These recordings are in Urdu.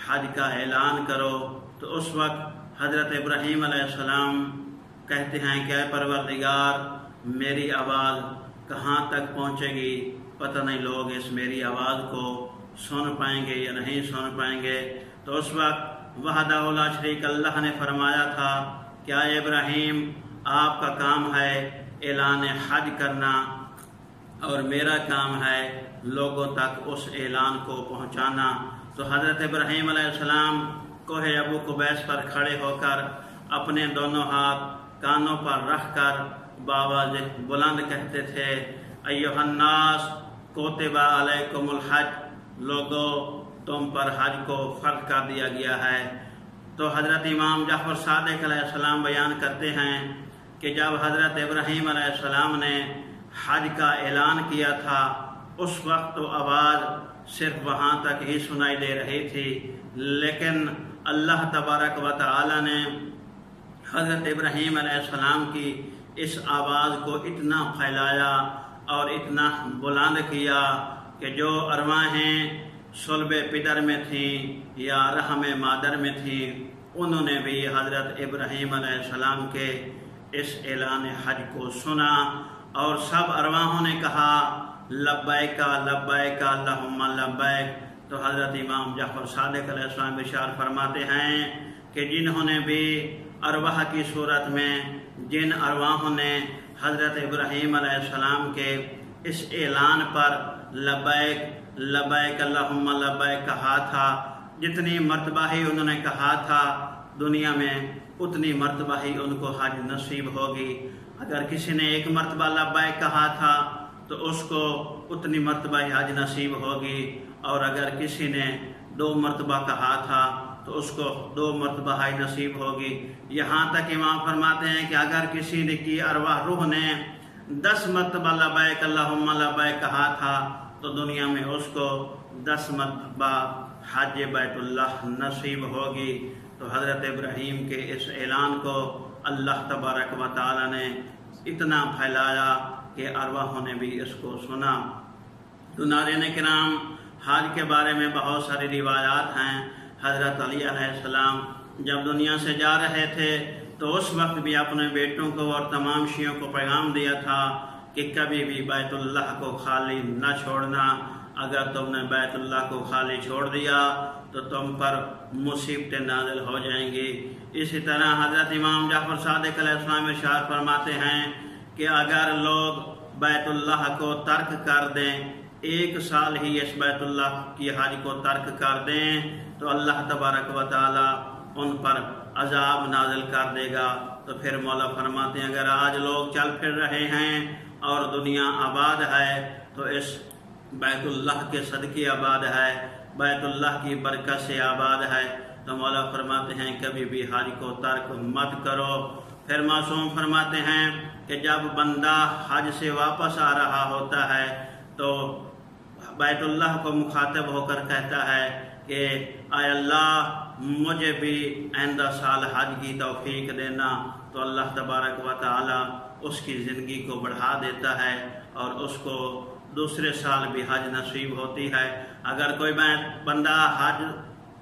حج کا اعلان کرو۔ تو اس وقت حضرت ابراہیم علیہ السلام کہتے ہیں کہ اے پروردگار، میری آواز کہاں تک پہنچے گی؟ پتہ نہیں لوگ اس میری آواز کو سن پائیں گے یا نہیں سن پائیں گے۔ تو اس وقت وحدہ لا شریک اللہ نے فرمایا تھا کہ اے ابراہیم، آپ کا کام ہے اعلان حج کرنا اور میرا کام ہے لوگوں تک اس اعلان کو پہنچانا۔ تو حضرت ابراہیم علیہ السلام کوہ ابو قبیس پر کھڑے ہو کر اپنے دونوں ہاتھ کانوں پر رکھ کر بآواز بلند کہتے تھے، ایھا الناس کتب علیکم الحج، لوگو تم پر حج کو فرض کر دیا گیا ہے۔ تو حضرت امام جعفر صادق علیہ السلام بیان کرتے ہیں کہ جب حضرت ابراہیم علیہ السلام نے حج کا اعلان کیا تھا، اس وقت تو آواز صرف وہاں تک ہی سنائی دے رہی تھی، لیکن اللہ تبارک و تعالی نے حضرت ابراہیم علیہ السلام کی اس آواز کو اتنا پھیلایا اور اتنا بلند کیا کہ جو ارواحیں صلب پدر میں تھیں یا رحم مادر میں تھیں، انہوں نے بھی حضرت ابراہیم علیہ السلام کے اس اعلان حج کو سنا، اور سب ارواحوں نے کہا لبیک لبیک اللہم لبیک۔ تو حضرت امام جعفر صادق علیہ السلام ارشاد فرماتے ہیں کہ جنہوں نے بھی ارواح کی صورت میں، جن ارواحوں نے حضرت ابراہیم علیہ السلام کے اس اعلان پر لبیک لبیک اللہم لبیک کہا تھا، جتنی مرتبہ ہی انہوں نے کہا تھا دنیا میں اتنی مرتبہ ہی ان کو حج نصیب ہوگی۔ اگر کسی نے ایک مرتبہ لبیک کہا تھا تو اس کو اتنی مرتبہ ہی حج نصیب ہوگی، اور اگر کسی نے 2 مرتبہ کہا تھا تو اس کو 2 مرتبہ حج نصیب ہوگی۔ یہاں تک امام فرماتے ہیں کہ اگر کسی نے کی ارواح روح نے 10 مرتبہ لبیک اللہم لبیک کہا تھا تو دنیا میں اس کو 10 مرتبہ حج بیت اللہ نصیب ہوگی۔ تو حضرت ابراہیم کے اس اعلان کو اللہ تبارک و تعالی نے اتنا پھیلایا کہ ارواحوں نے بھی اس کو سنا۔ تو ناظرین کرام، حج کے بارے میں بہت ساری روایات ہیں۔ حضرت علی علیہ السلام جب دنیا سے جا رہے تھے تو اس وقت بھی اپنے بیٹوں کو اور تمام شیعوں کو پیغام دیا تھا کہ کبھی بھی بیت اللہ کو خالی نہ چھوڑنا، اگر تم نے بیت اللہ کو خالی چھوڑ دیا تو تم پر مصیبتیں نازل ہو جائیں گی۔ اسی طرح حضرت امام جعفر صادق علیہ السلام ارشاد فرماتے ہیں کہ اگر لوگ بیت اللہ کو ترک کر دیں، 1 سال ہی اس بیت اللہ کی حج کو ترک کر دیں تو اللہ تبارک و تعالی ان پر عذاب نازل کر دے گا۔ تو پھر مولا فرماتے ہیں اگر آج لوگ چل پھر رہے ہیں اور دنیا آباد ہے تو اس بیت اللہ کے صدقے آباد ہے، بیت اللہ کی برکت سے آباد ہے۔ تو مولا فرماتے ہیں کبھی بھی حج کو ترک مت کرو۔ پھر معصوم فرماتے ہیں کہ جب بندہ حج سے واپس آ رہا ہوتا ہے تو بیت اللہ کو مخاطب ہو کر کہتا ہے کہ اے اللہ مجھے بھی آئندہ سال حج کی توفیق دینا۔ تو اللہ تبارک و تعالی اس کی زندگی کو بڑھا دیتا ہے اور اس کو دوسرے سال بھی حج نصیب ہوتی ہے۔ اگر کوئی بندہ حج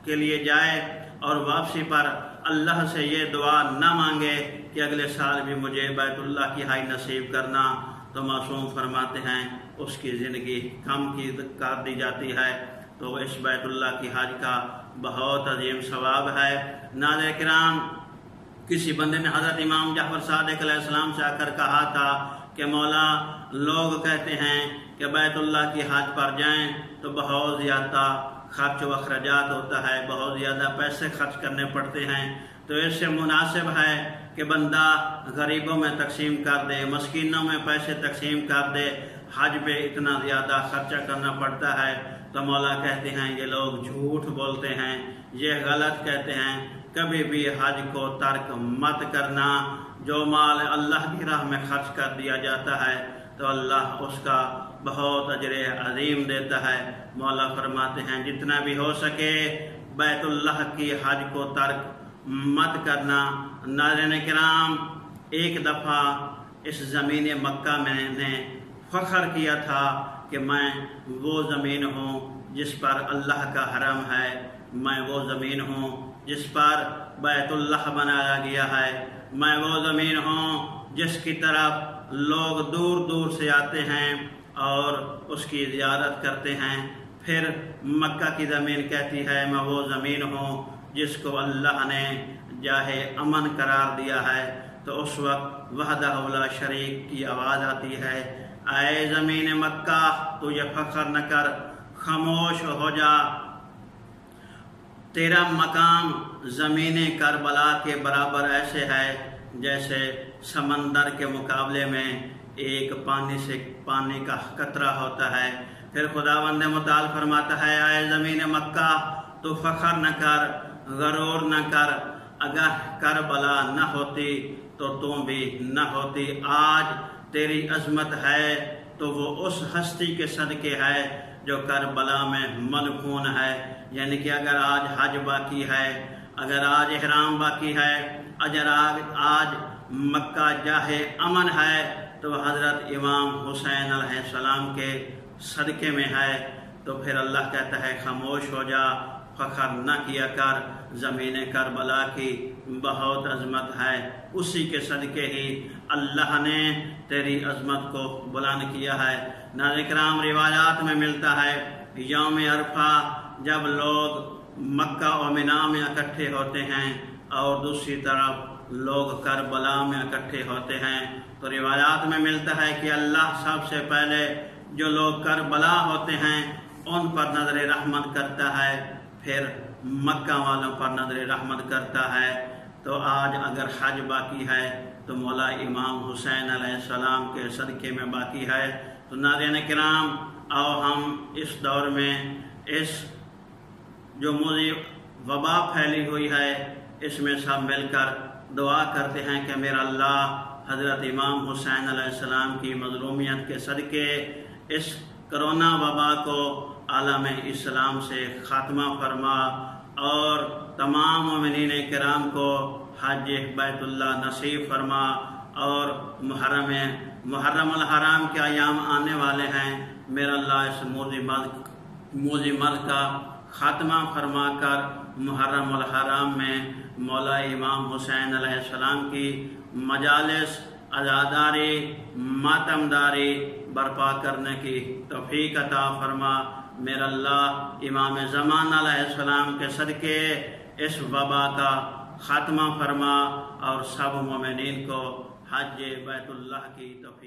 کے لیے جائے اور واپسی پر اللہ سے یہ دعا نہ مانگے کہ اگلے سال بھی مجھے بیت اللہ کی حج نصیب کرنا، تو معصوم فرماتے ہیں اس کی زندگی کم کی کر دی جاتی ہے۔ تو اس بیت اللہ کی حج کا بہت عظیم ثواب ہے۔ ناظرین کرام، کسی بندے نے حضرت امام جعفر صادق علیہ السلام سے آ کر کہا تھا کہ مولا، لوگ کہتے ہیں کہ بیت اللہ کی حج پر جائیں تو بہت زیادہ خرچ و اخراجات ہوتا ہے، بہت زیادہ پیسے خرچ کرنے پڑتے ہیں، تو اس سے مناسب ہے کہ بندہ غریبوں میں تقسیم کر دے، مسکینوں میں پیسے تقسیم کر دے، حج پہ اتنا زیادہ خرچہ کرنا پڑتا ہے۔ تو مولا کہتے ہیں یہ لوگ جھوٹ بولتے ہیں، یہ غلط کہتے ہیں، کبھی بھی حج کو ترک مت کرنا۔ جو مال اللہ کی راہ میں خرچ کر دیا جاتا ہے تو اللہ اس کا بہت اجر عظیم دیتا ہے۔ مولا فرماتے ہیں جتنا بھی ہو سکے بیت اللہ کی حج کو ترک مت کرنا۔ ناظرین کرام، ایک دفعہ اس زمین مکہ میں نے فخر کیا تھا کہ میں وہ زمین ہوں جس پر اللہ کا حرم ہے، میں وہ زمین ہوں جس پر بیت اللہ بنایا گیا ہے، میں وہ زمین ہوں جس کی طرف لوگ دور دور سے آتے ہیں اور اس کی زیارت کرتے ہیں۔ پھر مکہ کی زمین کہتی ہے میں وہ زمین ہوں جس کو اللہ نے جاہ امن قرار دیا ہے۔ تو اس وقت وحدہ لا شریک کی آواز آتی ہے، اے زمین مکہ تو یہ فخر نہ کر، خاموش ہو جا، تیرا مقام زمین کربلا کے برابر ایسے ہے جیسے سمندر کے مقابلے میں ایک پانی کا قطرہ ہوتا ہے۔ پھر خداوند متعال فرماتا ہے، اے زمین مکہ تو فخر نہ کر، غرور نہ کر، اگر کربلا نہ ہوتی تو تم بھی نہ ہوتی۔ آج تیری عظمت ہے تو وہ اس ہستی کے صدقے ہے جو کربلا میں مدفون ہے۔ یعنی کہ اگر آج حج باقی ہے، اگر آج احرام باقی ہے، اگر آج مکہ جاہ امن ہے تو حضرت امام حسین علیہ السلام کے صدقے میں ہے۔ تو پھر اللہ کہتا ہے خاموش ہو جا، فخر نہ کیا کر، زمین کربلا کی بہت عظمت ہے، اسی کے صدقے ہی اللہ نے تیری عظمت کو بلند کیا ہے۔ ناظرین کرام، روایات میں ملتا ہے یوم عرفہ جب لوگ مکہ و منا میں اکٹھے ہوتے ہیں اور دوسری طرف لوگ کربلا میں اکٹھے ہوتے ہیں، تو روایات میں ملتا ہے کہ اللہ سب سے پہلے جو لوگ کربلا ہوتے ہیں ان پر نظر رحمت کرتا ہے، پھر مکہ والوں پر نظر رحمت کرتا ہے۔ تو آج اگر حج باقی ہے تو مولا امام حسین علیہ السلام کے صدقے میں باقی ہے۔ تو ناظرین کرام، آؤ ہم اس دور میں اس جو مصیبت وبا پھیلی ہوئی ہے اس میں سب مل کر دعا کرتے ہیں کہ میرا اللہ حضرت امام حسین علیہ السلام کی مظلومیت کے صدقے اس کرونا وبا کو عالم اسلام سے خاتمہ فرما اور تمام مومنین کرام کو حج بیت اللہ نصیب فرما، اور محرم الحرام کے ایام آنے والے ہیں، میرا اللہ اس موذی مرض کا خاتمہ فرما کر محرم الحرام میں مولا امام حسین علیہ السلام کی مجالس عزاداری ماتمداری برپا کرنے کی توفیق عطا فرما۔ میرا اللہ امام زمان علیہ السلام کے صدقے اس وبا کا خاتمہ فرما اور سب مومنین کو حج بیت اللہ کی توفیق